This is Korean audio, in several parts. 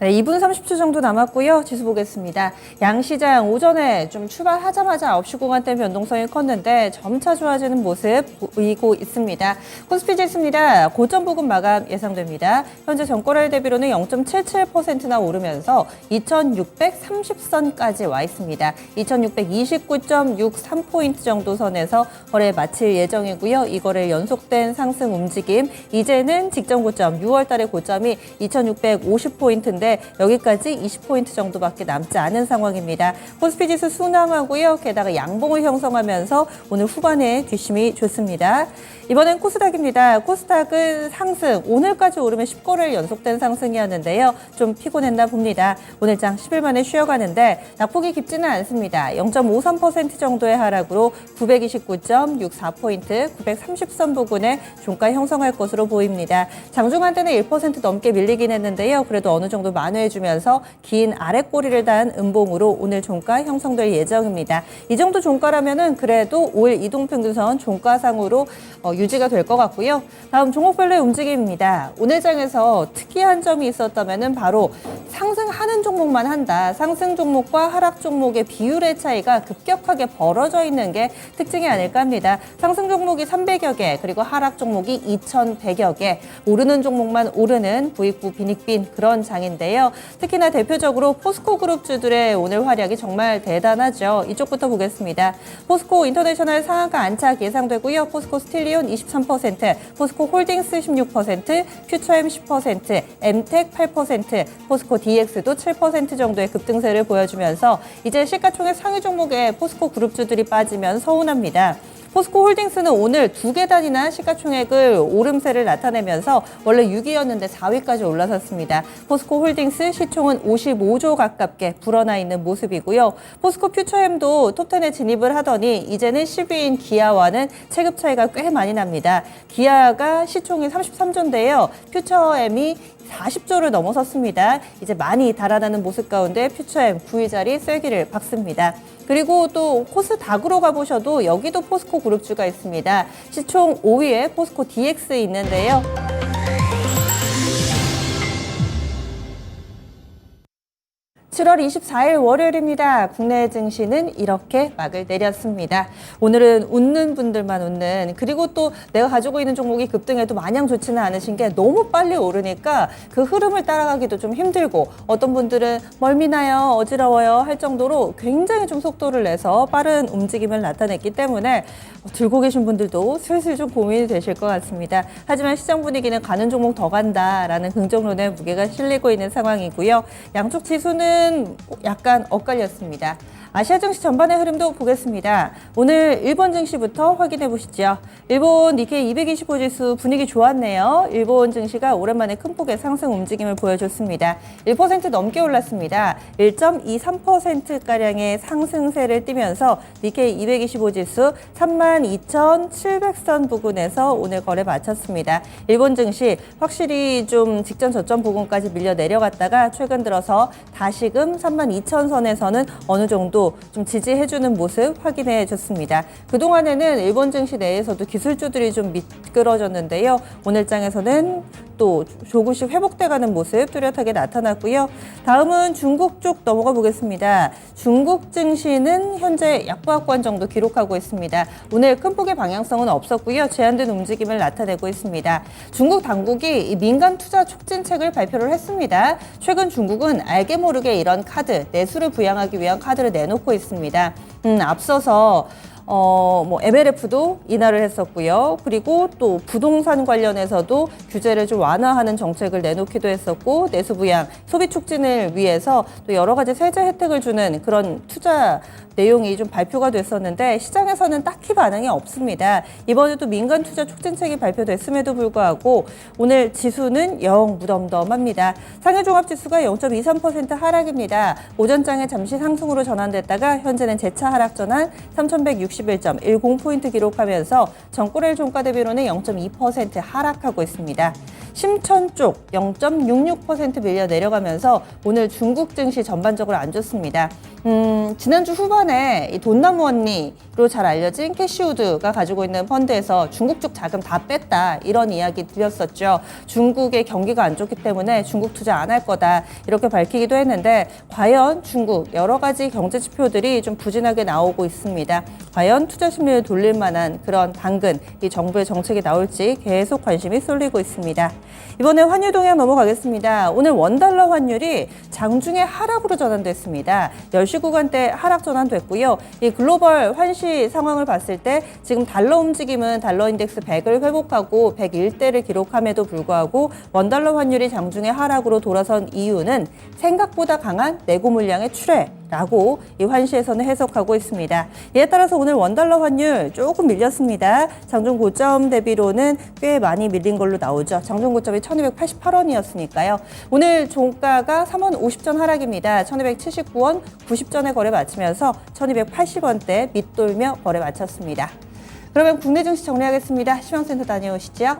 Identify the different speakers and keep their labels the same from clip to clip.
Speaker 1: 네, 2분 30초 정도 남았고요. 지수 보겠습니다. 양시장 오전에 좀 출발하자마자 9시 구간대 변동성이 컸는데 점차 좋아지는 모습 보이고 있습니다. 코스피 지수입니다. 고점 부근 마감 예상됩니다. 현재 전고일 대비로는 0.77%나 오르면서 2630선까지 와 있습니다. 2629.63포인트 정도 선에서 거래 마칠 예정이고요. 이 거래 연속된 상승 움직임. 이제는 직전 고점 6월 달의 고점이 2650포인트인데 여기까지 20포인트 정도밖에 남지 않은 상황입니다. 코스피 지수 순항하고요. 게다가 양봉을 형성하면서 오늘 후반에 뒷심이 좋습니다. 이번엔 코스닥입니다. 코스닥은 상승, 오늘까지 오르면 10거래일 연속된 상승이었는데요. 좀 피곤했나 봅니다. 오늘 장 10일 만에 쉬어가는데 낙폭이 깊지는 않습니다. 0.53% 정도의 하락으로 929.64포인트, 930선 부근에 종가 형성할 것으로 보입니다. 장중한 때는 1% 넘게 밀리긴 했는데요. 그래도 어느 정도 만회해주면서 긴 아랫꼬리를 단 음봉으로 오늘 종가 형성될 예정입니다. 이 정도 종가라면은 그래도 5일 이동평균선 종가상으로 유지가 될 것 같고요. 다음 종목별로의 움직임입니다. 오늘 장에서 특이한 점이 있었다면은 바로 상승하는 종목만 한다. 상승 종목과 하락 종목의 비율의 차이가 급격하게 벌어져 있는 게 특징이 아닐까 합니다. 상승 종목이 300여 개, 그리고 하락 종목이 2100여 개, 오르는 종목만 오르는 부익부 빈익빈 그런 장인데요. 특히나 대표적으로 포스코 그룹주들의 오늘 활약이 정말 대단하죠. 이쪽부터 보겠습니다. 포스코 인터내셔널 상한가 안착 예상되고요. 포스코 스틸리온 23%, 포스코 홀딩스 16%, 퓨처엠 10%, 엠텍 8%, 포스코 DX도 7% 정도의 급등세를 보여주면서 이제 시가총액 상위 종목에 포스코 그룹주들이 빠지면 서운합니다. 포스코 홀딩스는 오늘 2계단이나 시가총액을 오름세를 나타내면서 원래 6위였는데 4위까지 올라섰습니다. 포스코 홀딩스 시총은 55조 가깝게 불어나 있는 모습이고요. 포스코 퓨처엠도 톱10에 진입을 하더니 이제는 10위인 기아와는 체급 차이가 꽤 많이 납니다. 기아가 시총이 33조인데요. 퓨처엠이 40조를 넘어섰습니다. 이제 많이 달아나는 모습 가운데 퓨처엠 9위 자리 쐐기를 박습니다. 그리고 또 코스닥으로 가보셔도 여기도 포스코 그룹주가 있습니다. 시총 5위에 포스코 DX 있는데요. 7월 24일 월요일입니다. 국내 증시는 이렇게 막을 내렸습니다. 오늘은 웃는 분들만 웃는, 그리고 또 내가 가지고 있는 종목이 급등해도 마냥 좋지는 않으신 게 너무 빨리 오르니까 그 흐름을 따라가기도 좀 힘들고, 어떤 분들은 멀미나요, 어지러워요 할 정도로 굉장히 좀 속도를 내서 빠른 움직임을 나타냈기 때문에 들고 계신 분들도 슬슬 좀 고민이 되실 것 같습니다. 하지만 시장 분위기는 가는 종목 더 간다라는 긍정론의 무게가 실리고 있는 상황이고요. 양쪽 지수는 약간 엇갈렸습니다. 아시아 증시 전반의 흐름도 보겠습니다. 오늘 일본 증시부터 확인해 보시죠. 일본 니케이 225 지수 분위기 좋았네요. 일본 증시가 오랜만에 큰 폭의 상승 움직임을 보여줬습니다. 1% 넘게 올랐습니다. 1.23%가량의 상승세를 띠면서 니케이 225 지수 32,700선 부근에서 오늘 거래 마쳤습니다. 일본 증시 확실히 좀 직전 저점 부근까지 밀려 내려갔다가 최근 들어서 다시금 32,000선에서는 어느 정도 좀 지지해주는 모습 확인해 줬습니다. 그동안에는 일본 증시 내에서도 기술주들이 좀 미끄러졌는데요. 오늘 장에서는 또 조금씩 회복돼가는 모습 뚜렷하게 나타났고요. 다음은 중국 쪽 넘어가 보겠습니다. 중국 증시는 현재 약보합권 정도 기록하고 있습니다. 오늘 큰 폭의 방향성은 없었고요. 제한된 움직임을 나타내고 있습니다. 중국 당국이 민간 투자 촉진책을 발표를 했습니다. 최근 중국은 알게 모르게 이런 카드, 내수를 부양하기 위한 카드를 내놓고 있습니다. 앞서서 MLF도 인하를 했었고요. 그리고 또 부동산 관련해서도 규제를 좀 완화하는 정책을 내놓기도 했었고, 내수 부양, 소비 촉진을 위해서 또 여러 가지 세제 혜택을 주는 그런 투자 내용이 좀 발표가 됐었는데 시장에서는 딱히 반응이 없습니다. 이번에도 민간 투자 촉진책이 발표됐음에도 불구하고 오늘 지수는 영 무덤덤합니다. 상해종합지수가 0.23% 하락입니다. 오전장에 잠시 상승으로 전환됐다가 현재는 재차 하락 전환 3,161.10포인트 기록하면서 전고일 종가 대비로는 0.2% 하락하고 있습니다. 심천 쪽 0.66% 밀려 내려가면서 오늘 중국 증시 전반적으로 안 좋습니다. 지난주 후반에 이 돈나무 언니로 잘 알려진 캐시우드가 가지고 있는 펀드에서 중국 쪽 자금 다 뺐다 이런 이야기 드렸었죠. 중국의 경기가 안 좋기 때문에 중국 투자 안 할 거다 이렇게 밝히기도 했는데 과연 중국 여러 가지 경제 지표들이 좀 부진하게 나오고 있습니다. 과연 투자 심리를 돌릴 만한 그런 당근, 이 정부의 정책이 나올지 계속 관심이 쏠리고 있습니다. 이번에 환율 동향 넘어가겠습니다. 오늘 원달러 환율이 장중에 하락으로 전환됐습니다. 10시 구간대 하락 전환됐고요. 이 글로벌 환시 상황을 봤을 때 지금 달러 움직임은 달러 인덱스 100을 회복하고 101대를 기록함에도 불구하고 원달러 환율이 장중에 하락으로 돌아선 이유는 생각보다 강한 내고 물량의 출회라고 이 환시에서는 해석하고 있습니다. 이에 따라서 오늘 원달러 환율 조금 밀렸습니다. 장중 고점 대비로는 꽤 많이 밀린 걸로 나오죠. 장중 고점이 1288원이었으니까요. 오늘 종가가 3원 50전 하락입니다. 1279원 90전에 거래 마치면서 1280원대 밑돌며 거래 마쳤습니다. 그러면 국내 증시 정리하겠습니다. 시황센터 다녀오시죠.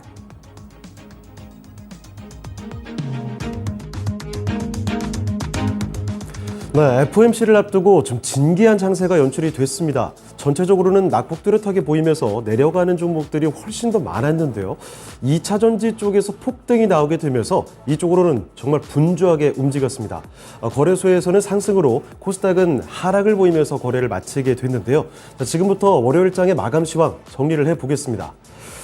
Speaker 2: 네, FOMC를 앞두고 좀 진기한 장세가 연출이 됐습니다. 전체적으로는 낙폭 뚜렷하게 보이면서 내려가는 종목들이 훨씬 더 많았는데요. 2차 전지 쪽에서 폭등이 나오게 되면서 이쪽으로는 정말 분주하게 움직였습니다. 거래소에서는 상승으로 코스닥은 하락을 보이면서 거래를 마치게 됐는데요. 자, 지금부터 월요일장의 마감 시황 정리를 해보겠습니다.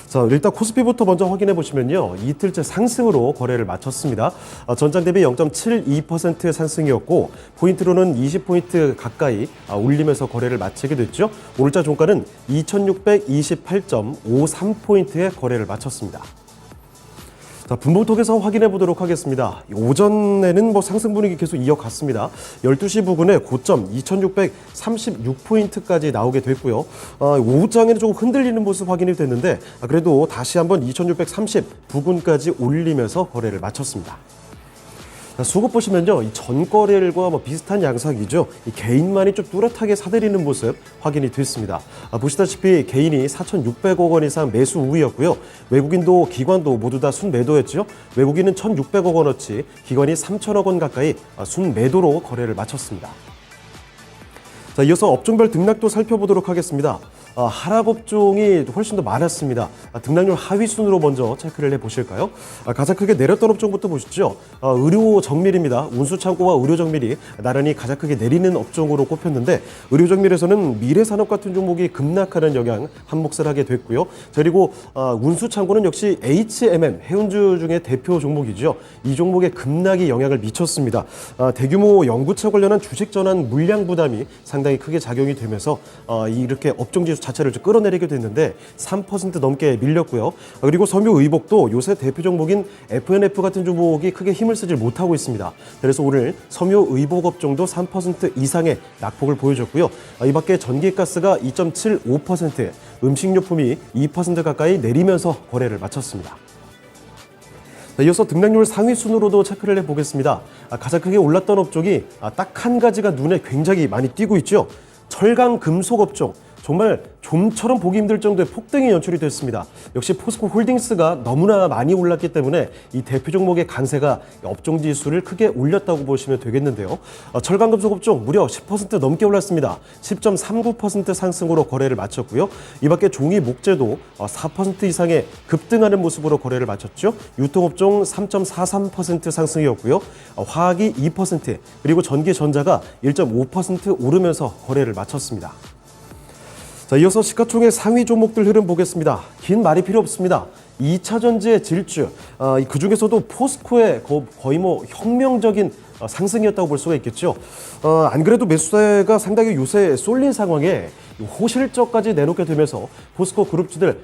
Speaker 2: 자, 일단 코스피부터 먼저 확인해 보시면요. 이틀째 상승으로 거래를 마쳤습니다. 전장 대비 0.72% 상승이었고 포인트로는 20포인트 가까이 올리면서 거래를 마치게 됐죠. 오늘자 종가는 2628.53포인트의 거래를 마쳤습니다. 자, 분봉톡에서 확인해 보도록 하겠습니다. 오전에는 상승 분위기 계속 이어갔습니다. 12시 부근에 고점 2636포인트까지 나오게 됐고요. 오후장에는 조금 흔들리는 모습 확인이 됐는데 그래도 다시 한번 2630 부근까지 올리면서 거래를 마쳤습니다. 수급 보시면요, 이 전거래일과 비슷한 양상이죠. 이 개인만이 좀 뚜렷하게 사들이는 모습 확인이 됐습니다. 보시다시피 개인이 4,600억 원 이상 매수 우위였고요. 외국인도 기관도 모두 다 순매도였죠. 외국인은 1,600억 원어치, 기관이 3,000억 원 가까이 순매도로 거래를 마쳤습니다. 자, 이어서 업종별 등락도 살펴보도록 하겠습니다. 하락 업종이 훨씬 더 많았습니다. 등락률 하위 순으로 먼저 체크를 해보실까요? 가장 크게 내렸던 업종부터 보시죠. 의료 정밀입니다. 운수창고와 의료 정밀이 나란히 가장 크게 내리는 업종으로 꼽혔는데 의료 정밀에서는 미래산업 같은 종목이 급락하는 영향 한 몫을 하게 됐고요. 그리고 운수창고는 역시 HMM 해운주 중에 대표 종목이죠. 이 종목의 급락이 영향을 미쳤습니다. 대규모 연구차 관련한 주식 전환 물량 부담이 상당히 크게 작용이 되면서 이렇게 업종지수 자체를 좀 끌어내리게 됐는데 3% 넘게 밀렸고요. 그리고 섬유의복도 요새 대표 종목인 FNF 같은 종목이 크게 힘을 쓰지 못하고 있습니다. 그래서 오늘 섬유의복 업종도 3% 이상의 낙폭을 보여줬고요. 이 밖에 전기가스가 2.75%, 음식료품이 2% 가까이 내리면서 거래를 마쳤습니다. 이어서 등락률 상위 순으로도 체크를 해보겠습니다. 가장 크게 올랐던 업종이 딱 한 가지가 눈에 굉장히 많이 띄고 있죠. 철강 금속 업종. 정말 좀처럼 보기 힘들 정도의 폭등이 연출이 됐습니다. 역시 포스코 홀딩스가 너무나 많이 올랐기 때문에 이 대표 종목의 강세가 업종 지수를 크게 올렸다고 보시면 되겠는데요. 철강금속 업종 무려 10% 넘게 올랐습니다. 10.39% 상승으로 거래를 마쳤고요. 이 밖에 종이 목재도 4% 이상의 급등하는 모습으로 거래를 마쳤죠. 유통업종 3.43% 상승이었고요. 화학이 2%, 그리고 전기전자가 1.5% 오르면서 거래를 마쳤습니다. 자, 이어서 시가총액 상위 종목들 흐름 보겠습니다. 긴 말이 필요 없습니다. 2차 전지의 질주, 그중에서도 포스코의 거의 혁명적인 상승이었다고 볼 수가 있겠죠. 안 그래도 매수세가 상당히 요새 쏠린 상황에 호실적까지 내놓게 되면서 포스코 그룹주들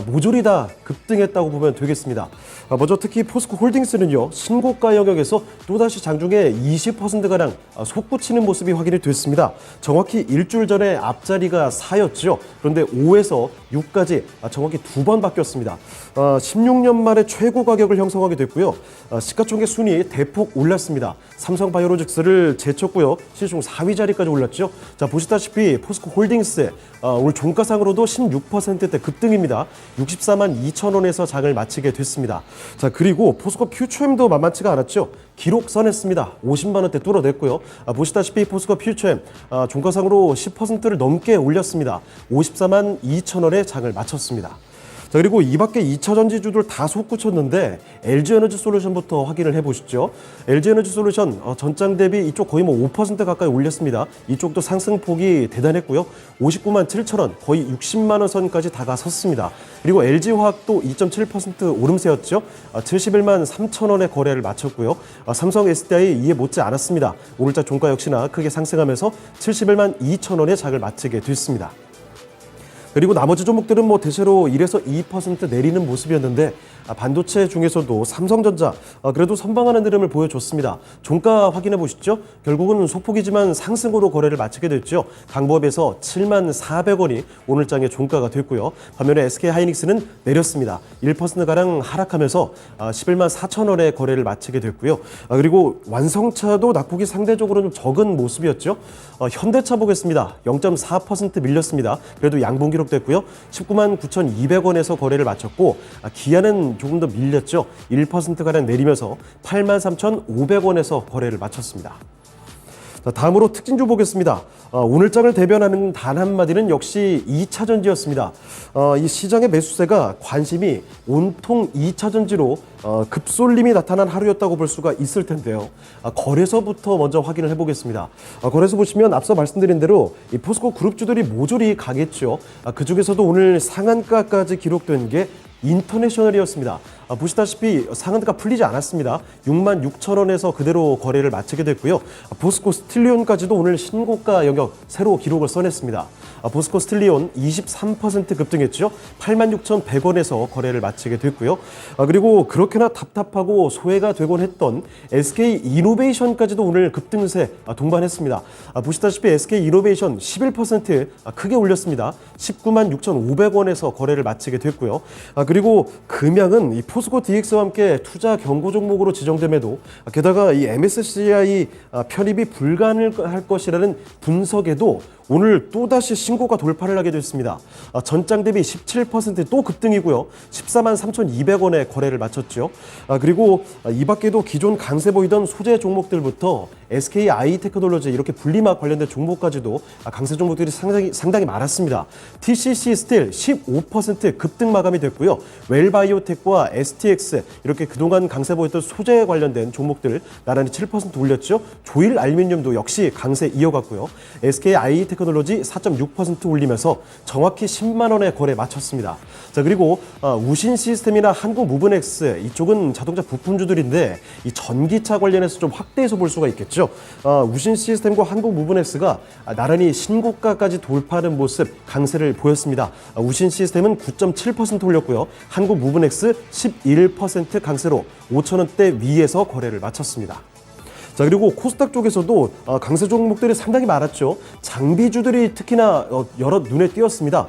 Speaker 2: 모조리 다 급등했다고 보면 되겠습니다. 먼저 특히 포스코 홀딩스는요, 신고가 영역에서 또다시 장중에 20%가량 솟구치는 모습이 확인이 됐습니다. 정확히 일주일 전에 앞자리가 4였죠. 그런데 5에서 6까지 정확히 2번 바뀌었습니다. 16년 만에 최고 가격을 형성하게 됐고요. 시가총액 순위 대폭 올랐습니다. 삼성바이오로직스를 제쳤고요. 시중 4위 자리까지 올랐죠. 자, 보시다시피 포스코 홀딩스 오늘 종가상으로도 16%대 급등입니다. 64만 2천 원에서 장을 마치게 됐습니다. 자, 그리고 포스코 퓨처엠도 만만치가 않았죠. 기록 써냈습니다. 50만 원대 뚫어냈고요. 보시다시피 포스코 퓨처엠 종가상으로 10%를 넘게 올렸습니다. 54만 2천 원에 장을 마쳤습니다. 자, 그리고 이 밖에 2차 전지주들 다 솟구쳤는데 LG에너지솔루션부터 확인을 해보시죠. LG에너지솔루션 전장 대비 이쪽 거의 뭐 5% 가까이 올렸습니다. 이쪽도 상승폭이 대단했고요. 59만 7천 원, 거의 60만 원 선까지 다가섰습니다. 그리고 LG화학도 2.7% 오름세였죠. 71만 3천 원의 거래를 마쳤고요. 삼성 SDI 이에 못지 않았습니다. 오늘자 종가 역시나 크게 상승하면서 71만 2천 원의 장을 마치게 됐습니다. 그리고 나머지 종목들은 뭐 대체로 1에서 2% 내리는 모습이었는데 반도체 중에서도 삼성전자 그래도 선방하는 흐름을 보여줬습니다. 종가 확인해 보시죠. 결국은 소폭이지만 상승으로 거래를 마치게 됐죠. 강보합에서 7만 400원이 오늘장의 종가가 됐고요. 반면에 SK하이닉스는 내렸습니다. 1%가량 하락하면서 11만 4천 원의 거래를 마치게 됐고요. 그리고 완성차도 낙폭이 상대적으로 좀 적은 모습이었죠. 현대차 보겠습니다. 0.4% 밀렸습니다. 그래도 양봉 기록됐고요. 19만 9,200원에서 거래를 마쳤고 기아는 조금 더 밀렸죠. 1%가량 내리면서 8만 3,500원에서 거래를 마쳤습니다. 자, 다음으로 특징주 보겠습니다. 오늘장을 대변하는 단 한마디는 역시 2차전지였습니다. 이 시장의 매수세가 관심이 온통 2차전지로 급쏠림이 나타난 하루였다고 볼 수가 있을 텐데요. 거래소부터 먼저 확인을 해보겠습니다. 거래소 보시면 앞서 말씀드린 대로 이 포스코 그룹주들이 모조리 가겠죠. 그중에서도 오늘 상한가까지 기록된 게 인터내셔널이었습니다. 보시다시피 상한가 풀리지 않았습니다. 6만 6천 원에서 그대로 거래를 마치게 됐고요. 포스코 스틸리온까지도 오늘 신고가 영역 새로 기록을 써냈습니다. 포스코 스틸리온 23% 급등했죠. 8만 6,100원에서 거래를 마치게 됐고요. 그리고 그렇게나 답답하고 소외가 되곤 했던 SK 이노베이션까지도 오늘 급등세 동반했습니다. 보시다시피 SK 이노베이션 11% 크게 올렸습니다. 19만 6,500원에서 거래를 마치게 됐고요. 그리고 금양은 이 포스코 DX와 함께 투자 경고 종목으로 지정됨에도 게다가 이 MSCI 편입이 불가능할 것이라는 분석에도 오늘 또다시 신고가 돌파를 하게 됐습니다. 전장 대비 17%또 급등이고요. 14만 3,200원에 거래를 마쳤죠. 그리고 이 밖에도 기존 강세 보이던 소재 종목들부터 SK 아이테크놀로지 이렇게 분리막 관련된 종목까지도 강세 종목들이 상당히 많았습니다. TCC 스틸 15% 급등 마감이 됐고요. 웰바이오텍과 STX 이렇게 그동안 강세 보였던 소재 관련된 종목들 나란히 7% 올렸죠. 조일 알루미늄도 역시 강세 이어갔고요. SK 아이테크놀로지 4.6% 올리면서 정확히 10만 원의 거래 마쳤습니다. 자, 그리고 우신 시스템이나 한국 무브넥스 이쪽은 자동차 부품주들인데 이 전기차 관련해서 좀 확대해서 볼 수가 있겠죠. 우신 시스템과 한국 무브넥스가 나란히 신고가까지 돌파하는 모습 강세를 보였습니다. 우신 시스템은 9.7% 올렸고요. 한국 무브넥스 11% 강세로 5천 원대 위에서 거래를 마쳤습니다. 자, 그리고 코스닥 쪽에서도 강세 종목들이 상당히 많았죠. 장비주들이 특히나 여러 눈에 띄었습니다.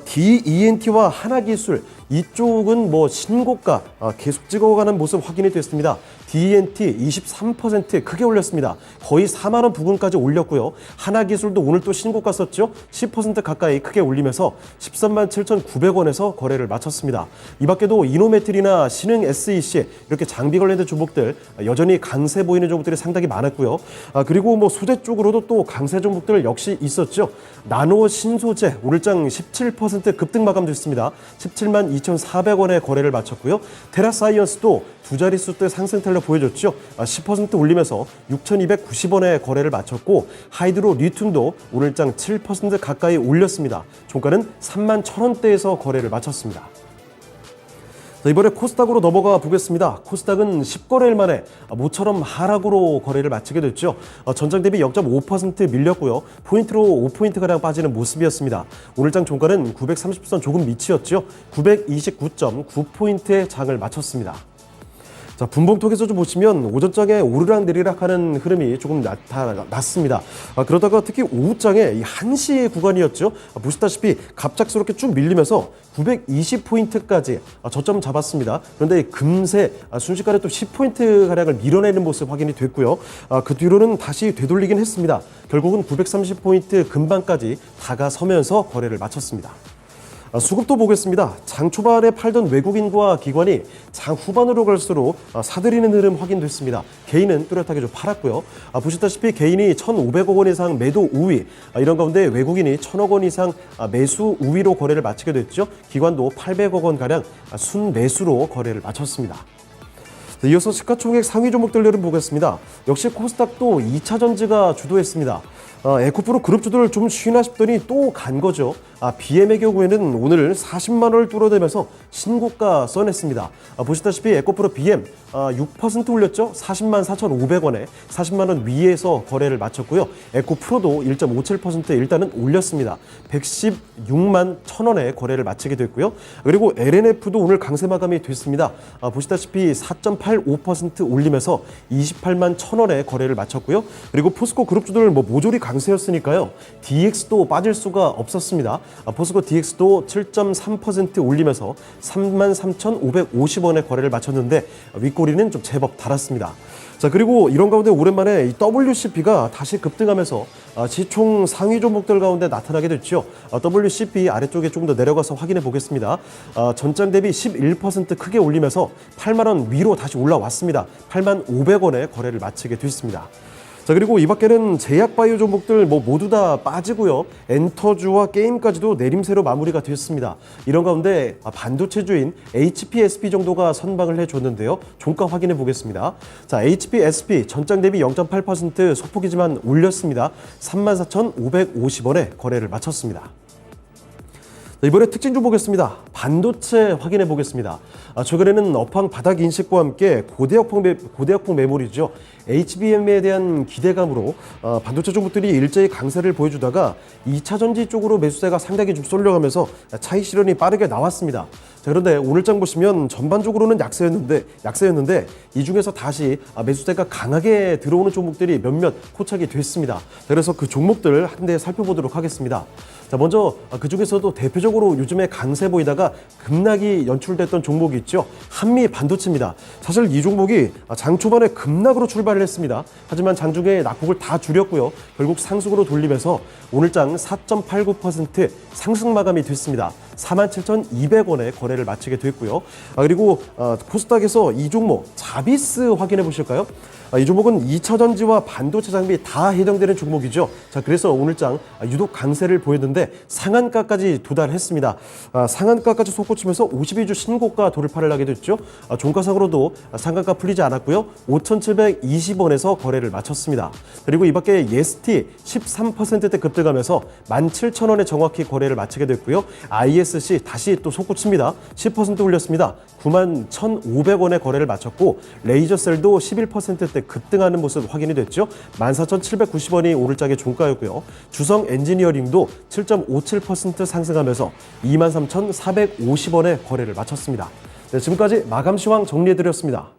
Speaker 2: DENT와 하나기술 이쪽은 뭐 신고가 계속 찍어가는 모습 확인이 됐습니다. DENT 23% 크게 올렸습니다. 거의 4만 원 부근까지 올렸고요. 하나기술도 오늘 또 신고가 썼죠. 10% 가까이 크게 올리면서 13만 7,900원에서 거래를 마쳤습니다. 이 밖에도 이노메틀이나 신흥 SEC 이렇게 장비 관련된 종목들 여전히 강세 보이는 종목들이 상당히 많았고요. 그리고 뭐 소재 쪽으로도 또 강세 종목들 역시 있었죠. 나노 신소재 오늘장 17% 급등 마감됐습니다. 17만 2,400원의 거래를 마쳤고요. 테라사이언스도 두 자릿수대 상승 탄력 보여줬죠. 10% 올리면서 6,290원의 거래를 마쳤고 하이드로 리튬도 오늘장 7% 가까이 올렸습니다. 종가는 3만 1,000원대에서 거래를 마쳤습니다. 자, 이번에 코스닥으로 넘어가 보겠습니다. 코스닥은 10거래일 만에 모처럼 하락으로 거래를 마치게 됐죠. 전장 대비 0.5% 밀렸고요. 포인트로 5포인트가량 빠지는 모습이었습니다. 오늘장 종가는 930선 조금 밑이었죠. 929.9포인트의 장을 마쳤습니다. 자, 분봉톡에서 좀 보시면 오전장에 오르락내리락하는 흐름이 조금 나타났습니다. 그러다가 특히 오후장에 이 1시 구간이었죠. 보시다시피 갑작스럽게 쭉 밀리면서 920포인트까지 저점 잡았습니다. 그런데 금세 순식간에 또 10포인트 가량을 밀어내는 모습 확인이 됐고요. 그 뒤로는 다시 되돌리긴 했습니다. 결국은 930포인트 근방까지 다가서면서 거래를 마쳤습니다. 수급도 보겠습니다. 장 초반에 팔던 외국인과 기관이 장 후반으로 갈수록 사들이는 흐름 확인됐습니다. 개인은 뚜렷하게 좀 팔았고요. 보시다시피 개인이 1,500억 원 이상 매도 우위, 이런 가운데 외국인이 1,000억 원 이상 매수 우위로 거래를 마치게 됐죠. 기관도 800억 원가량 순매수로 거래를 마쳤습니다. 이어서 시가총액 상위 종목들 흐름 보겠습니다. 역시 코스닥도 2차 전지가 주도했습니다. 에코프로 그룹주들 좀 쉬나 싶더니 또 간 거죠. BM의 경우에는 오늘 40만 원을 뚫어대면서 신고가 써냈습니다. 보시다시피 에코프로 BM 6% 올렸죠. 40만 4,500원에 40만 원 위에서 거래를 마쳤고요. 에코프로도 1.57% 일단은 올렸습니다. 116만 1,000원에 거래를 마치게 됐고요. 그리고 LNF도 오늘 강세 마감이 됐습니다. 보시다시피 4.85% 올리면서 28만 1,000원에 거래를 마쳤고요. 그리고 포스코 그룹주들 모조리 강세였으니까요. DX도 빠질 수가 없었습니다. 포스코 DX도 7.3% 올리면서 33,550원에 거래를 마쳤는데 윗꼬리는 좀 제법 달았습니다. 자, 그리고 이런 가운데 오랜만에 이 WCP가 다시 급등하면서 시총 상위 종목들 가운데 나타나게 됐죠. WCP 아래쪽에 조금 더 내려가서 확인해 보겠습니다. 전장 대비 11% 크게 올리면서 8만 원 위로 다시 올라왔습니다. 8만 500원에 거래를 마치게 됐습니다. 자, 그리고 이 밖에는 제약바이오 종목들 모두 다 빠지고요. 엔터주와 게임까지도 내림세로 마무리가 됐습니다. 이런 가운데 반도체주인 HPSP 정도가 선방을 해줬는데요. 종가 확인해 보겠습니다. 자, HPSP 전장 대비 0.8% 소폭이지만 올렸습니다. 34,550원에 거래를 마쳤습니다. 이번에 특징 좀 보겠습니다. 반도체 확인해 보겠습니다. 최근에는 업황 바닥 인식과 함께 고대역폭 메모리죠. HBM에 대한 기대감으로 반도체 종목들이 일제히 강세를 보여주다가 2차 전지 쪽으로 매수세가 상당히 좀 쏠려가면서 차익 실현이 빠르게 나왔습니다. 자, 그런데 오늘장 보시면 전반적으로는 약세였는데 이 중에서 다시 매수세가 강하게 들어오는 종목들이 몇몇 포착이 됐습니다. 그래서 그 종목들 한 대 살펴보도록 하겠습니다. 자, 먼저 그 중에서도 대표적으로 요즘에 강세 보이다가 급락이 연출됐던 종목이 있죠. 한미 반도체입니다. 사실 이 종목이 장 초반에 급락으로 출발을 했습니다. 하지만 장중에 낙폭을 다 줄였고요. 결국 상승으로 돌리면서 오늘장 4.89% 상승 마감이 됐습니다. 47,200원에 거래를 마치게 됐고요. 그리고 코스닥에서 이 종목 자비스 확인해 보실까요? 이 종목은 2차 전지와 반도체 장비 다 해당되는 종목이죠. 자, 그래서 오늘장 유독 강세를 보였는데 상한가까지 도달했습니다. 상한가까지 솟구치면서 52주 신고가 돌파를 하게 됐죠. 종가상으로도 상한가 풀리지 않았고요. 5,720원에서 거래를 마쳤습니다. 그리고 이 밖에 예스티 13%대 급등하면서 17,000원에 정확히 거래를 마치게 됐고요. ISC 다시 또 솟구칩니다. 10% 올렸습니다. 91,500원에 거래를 마쳤고 레이저셀도 11%대 급등하는 모습 확인이 됐죠. 14,790원이 오늘장의 종가였고요. 주성 엔지니어링도 7.57% 상승하면서 23,450원에 거래를 마쳤습니다. 네, 지금까지 마감 시황 정리해드렸습니다.